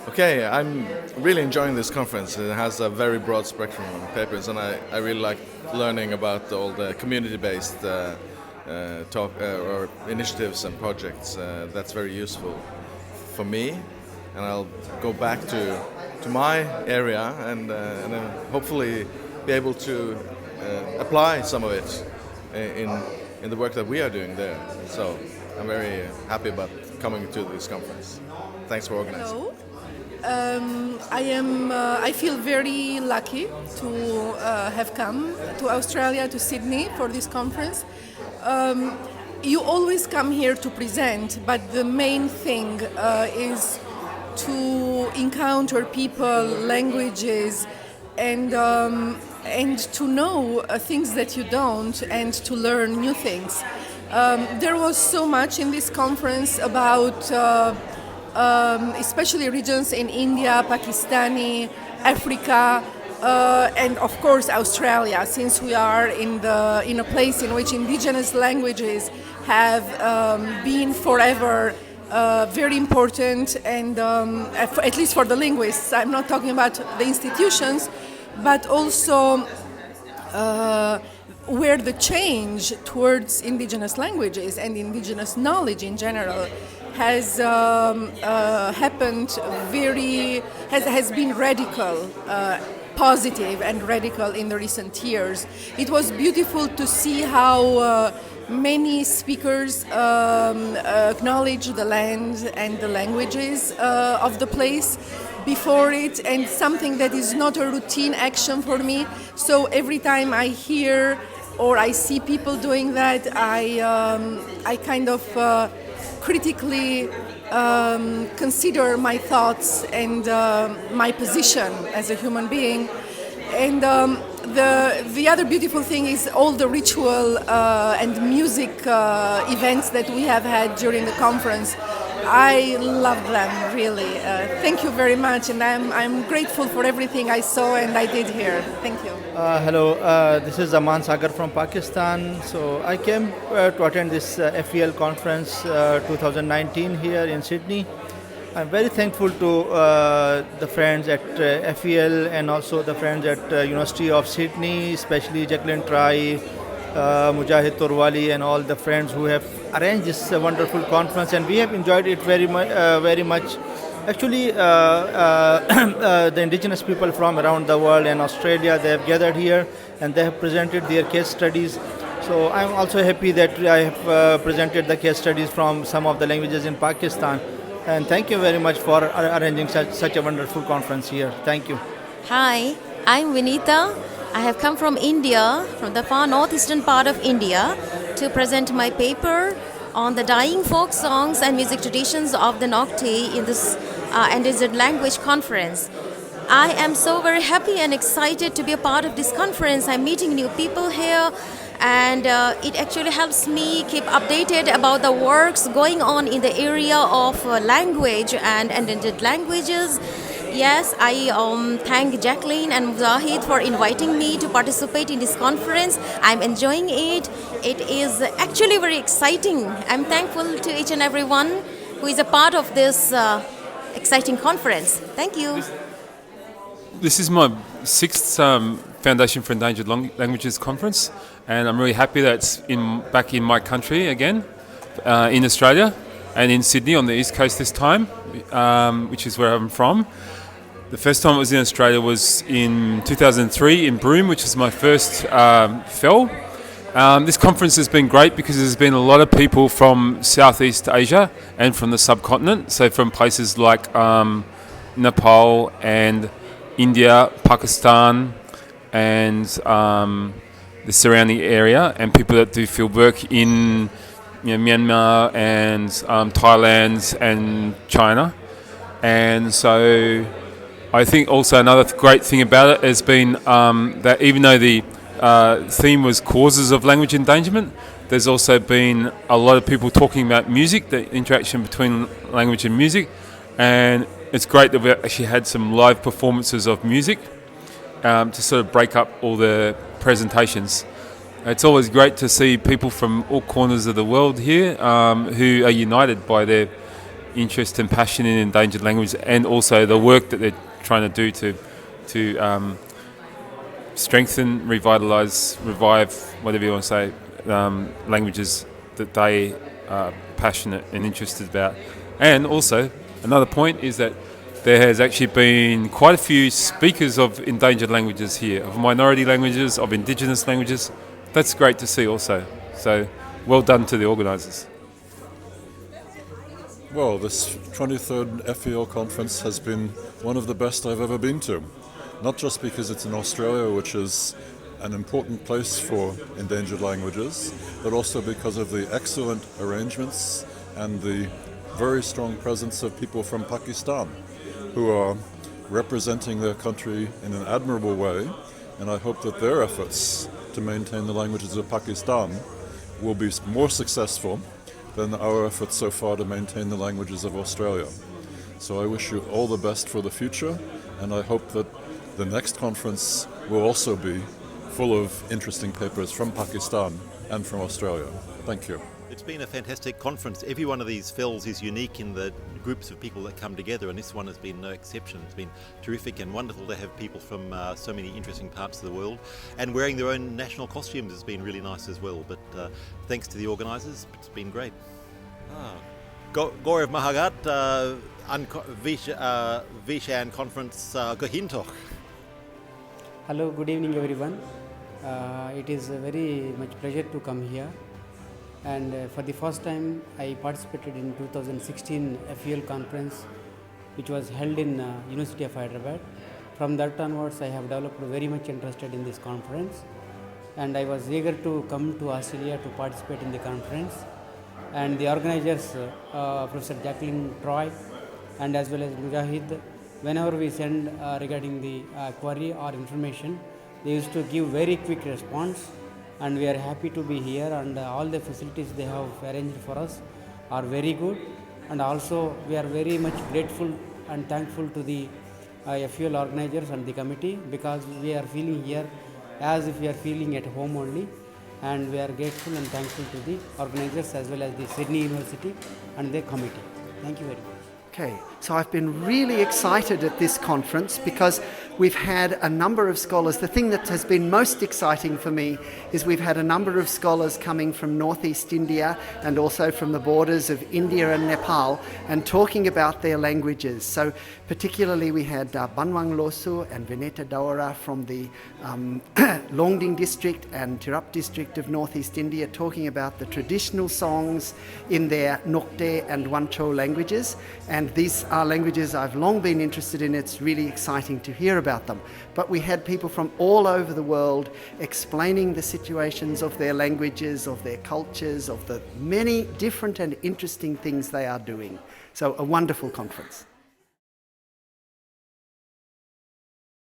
Okay, I'm really enjoying this conference. It has a very broad spectrum of papers, and I really like learning about all the community-based talk or initiatives and projects. That's very useful for me, and I'll go back to my area and then hopefully be able to apply some of it in the work that we are doing there. So I'm very happy about coming to this conference. Thanks for organizing. Hello. I feel very lucky to have come to Australia, to Sydney for this conference. You always come here to present, but the main thing is to encounter people, languages, and to know things that you don't, and to learn new things. There was so much in this conference about especially regions in India, Pakistani, Africa, and of course Australia, since we are in a place in which indigenous languages have been forever very important, and at least for the linguists. I'm not talking about the institutions, but also where the change towards indigenous languages and indigenous knowledge in general has happened has been radical, positive and radical in the recent years. It was beautiful to see how many speakers acknowledge the land and the languages of the place before it, and something that is not a routine action for me. So every time I hear or I see people doing that, I kind of critically consider my thoughts and my position as a human being. And the other beautiful thing is all the ritual and music events that we have had during the conference. I love them, really. Thank you very much, and I'm grateful for everything I saw and I did here. Thank you. Hello, this is Aman Sagar from Pakistan. So I came to attend this FEL conference 2019 here in Sydney. I'm very thankful to the friends at FEL and also the friends at University of Sydney, especially Jacqueline Trai, Mujahid Turwali, and all the friends who have arranged this wonderful conference, and we have enjoyed it very much. Actually, the indigenous people from around the world and Australia, they have gathered here and they have presented their case studies. So I'm also happy that I have presented the case studies from some of the languages in Pakistan. And thank you very much for arranging such a wonderful conference here. Thank you. Hi, I'm Vinita. I have come from India, from the far northeastern part of India, to present my paper on the dying folk songs and music traditions of the Nocti in this endangered language conference. I am so very happy and excited to be a part of this conference. I'm meeting new people here, and it actually helps me keep updated about the works going on in the area of language and endangered languages. Yes, I thank Jacqueline and Mujahid for inviting me to participate in this conference. I'm enjoying it. It is actually very exciting. I'm thankful to each and everyone who is a part of this exciting conference. Thank you. This is my sixth Foundation for Endangered Languages conference, and I'm really happy that it's back in my country again, in Australia, and in Sydney on the East Coast this time, which is where I'm from. The first time it was in Australia was in 2003 in Broome, which was my first FEL. This conference has been great because there's been a lot of people from Southeast Asia and from the subcontinent, so from places like Nepal and India, Pakistan, and the surrounding area, and people that do field work in Myanmar and Thailand and China. And so I think also another great thing about it has been that even though the theme was causes of language endangerment, there's also been a lot of people talking about music, the interaction between language and music, and it's great that we actually had some live performances of music to sort of break up all the presentations. It's always great to see people from all corners of the world here who are united by their interest and passion in endangered languages, and also the work that they're trying to do to strengthen, revitalise, revive, whatever you want to say, languages that they are passionate and interested about. And also, another point is that there has actually been quite a few speakers of endangered languages here, of minority languages, of indigenous languages. That's great to see also. So, well done to the organisers. Well, this 23rd FEL conference has been one of the best I've ever been to. Not just because it's in Australia, which is an important place for endangered languages, but also because of the excellent arrangements and the very strong presence of people from Pakistan who are representing their country in an admirable way, and I hope that their efforts to maintain the languages of Pakistan will be more successful than our efforts so far to maintain the languages of Australia. So I wish you all the best for the future, and I hope that the next conference will also be full of interesting papers from Pakistan and from Australia. Thank you. It's been a fantastic conference. Every one of these FELs is unique in the groups of people that come together, and this one has been no exception. It's been terrific and wonderful to have people from so many interesting parts of the world, and wearing their own national costumes has been really nice as well. But thanks to the organisers, it's been great. Gorev Mahagat, Vishan Conference Gohintok. Hello, good evening everyone. It is a very much pleasure to come here, and for the first time I participated in 2016 FEL conference, which was held in University of Hyderabad. From that onwards I have developed very much interested in this conference, and I was eager to come to Australia to participate in the conference. And the organizers, Professor Jacqueline Troy and as well as Mujahid, whenever we send regarding the query or information, they used to give very quick response, and we are happy to be here, and all the facilities they have arranged for us are very good, and also we are very much grateful and thankful to the FEL organizers and the committee, because we are feeling here as if we are feeling at home only, and we are grateful and thankful to the organizers as well as the Sydney University and their committee. Thank you very much. Okay, so I've been really excited at this conference because we've had a number of scholars. The thing that has been most exciting for me is we've had a number of scholars coming from northeast India and also from the borders of India and Nepal and talking about their languages. So particularly we had Banwang Losu and Vineta Daura from the Longding district and Tirap district of northeast India talking about the traditional songs in their Nokte and Wancho languages. And these are languages I've long been interested in. It's really exciting to hear about them. But we had people from all over the world explaining the situations of their languages, of their cultures, of the many different and interesting things they are doing. So a wonderful conference.